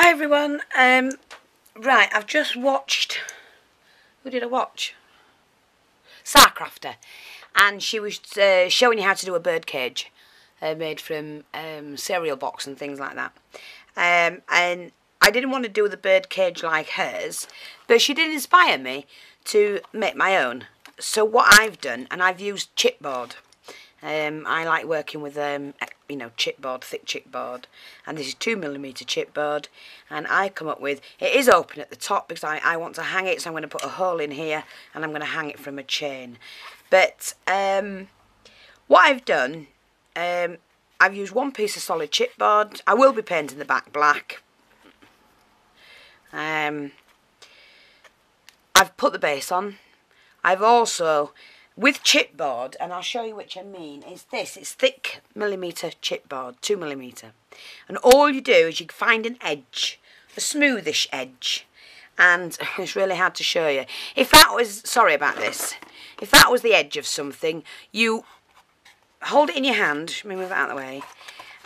Hi everyone. Right, I've just watched. Who did I watch? Starcrafter, and she was showing you how to do a bird cage made from cereal box and things like that. And I didn't want to do the bird cage like hers, but she did inspire me to make my own. So what I've done, and I've used chipboard. I like working with chipboard, thick chipboard, and this is 2mm chipboard, and I come up with, it is open at the top because I want to hang it, so I'm going to put a hole in here and I'm going to hang it from a chain. But what I've done, I've used one piece of solid chipboard. I will be painting the back black. I've put the base on. I've also, with chipboard, and I'll show you which I mean, is this. It's thick millimetre chipboard, 2mm. And all you do is you find an edge, a smoothish edge. And it's really hard to show you. If that was, sorry about this, if that was the edge of something, you hold it in your hand, let me move that out of the way,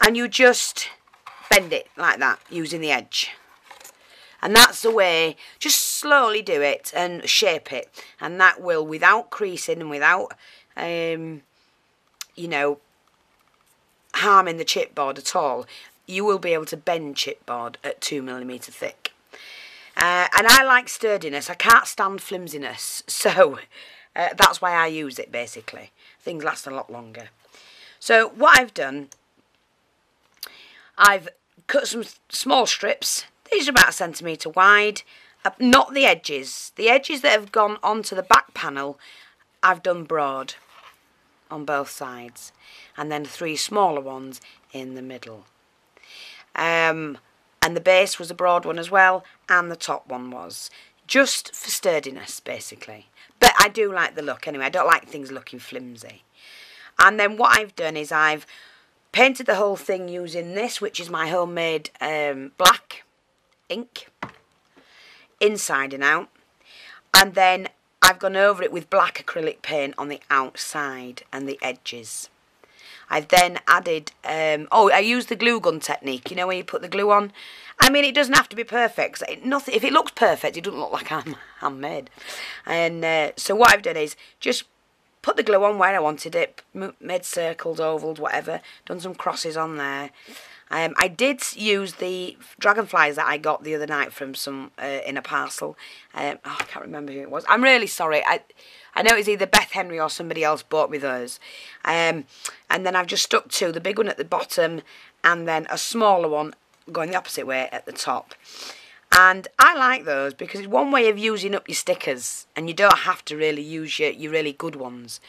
and you just bend it like that, using the edge. And that's the way, just slowly do it and shape it. And that will, without creasing and without, harming the chipboard at all, you will be able to bend chipboard at 2mm thick. And I like sturdiness. I can't stand flimsiness. So that's why I use it, basically. Things last a lot longer. So what I've done, I've cut some small strips. These are about 1 centimetre wide, not the edges. The edges that have gone onto the back panel, I've done broad on both sides. And then 3 smaller ones in the middle. And the base was a broad one as well, and the top one was. Just for sturdiness, basically. But I do like the look anyway. I don't like things looking flimsy. And then what I've done is I've painted the whole thing using this, which is my homemade black ink, inside and out, and then I've gone over it with black acrylic paint on the outside and the edges. I've then added, I used the glue gun technique, you know, when you put the glue on. I mean, it doesn't have to be perfect. If it looks perfect, it doesn't look like I'm handmade. And so what I've done is just put the glue on where I wanted it, made circles, ovals, whatever, done some crosses on there. I did use the Dragonflies that I got the other night from some in a parcel. I can't remember who it was. I'm really sorry. I know it's either Beth Henry or somebody else bought me those. And then I've just stuck 2, the big one at the bottom and then a smaller one going the opposite way at the top. And I like those because it's one way of using up your stickers and you don't have to really use your really good ones.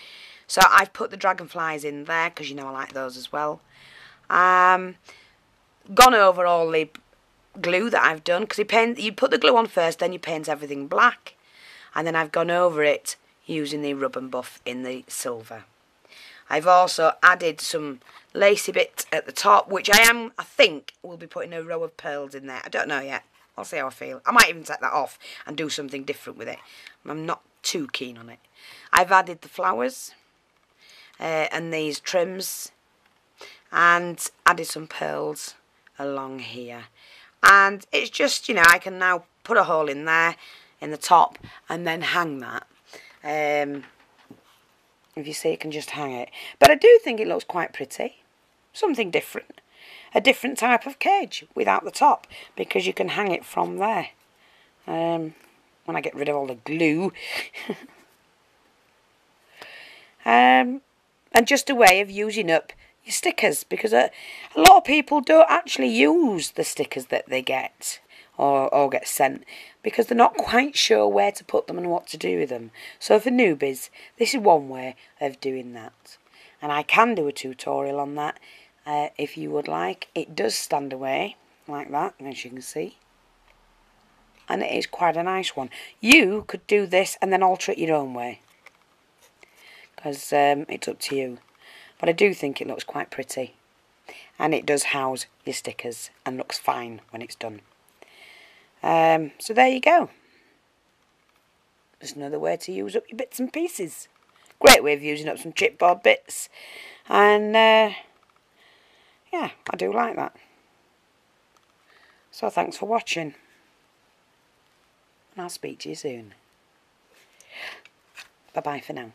So I've put the Dragonflies in there because, you know, I like those as well. Gone over all the glue that I've done because you put the glue on first, then you paint everything black, and then I've gone over it using the rub and buff in the silver. I've also added some lacy bit at the top, which I think will be putting a row of pearls in there. I don't know yet. I'll see how I feel. I might even take that off and do something different with it. I'm not too keen on it. I've added the flowers and these trims, and added some pearls along here. And it's just, you know, I can now put a hole in there in the top and then hang that. If you see, you can just hang it. But I do think it looks quite pretty. Something different. A different type of cage without the top, because you can hang it from there. When I get rid of all the glue. And just a way of using up your stickers, because a lot of people don't actually use the stickers that they get or get sent because they're not quite sure where to put them and what to do with them. So for newbies, this is one way of doing that. And I can do a tutorial on that if you would like. It does stand away like that, as you can see. And it is quite a nice one. You could do this and then alter it your own way, because it's up to you. But I do think it looks quite pretty. And it does house your stickers and looks fine when it's done. So there you go. Just another way to use up your bits and pieces. Great way of using up some chipboard bits. And yeah, I do like that. So thanks for watching, and I'll speak to you soon. Bye bye for now.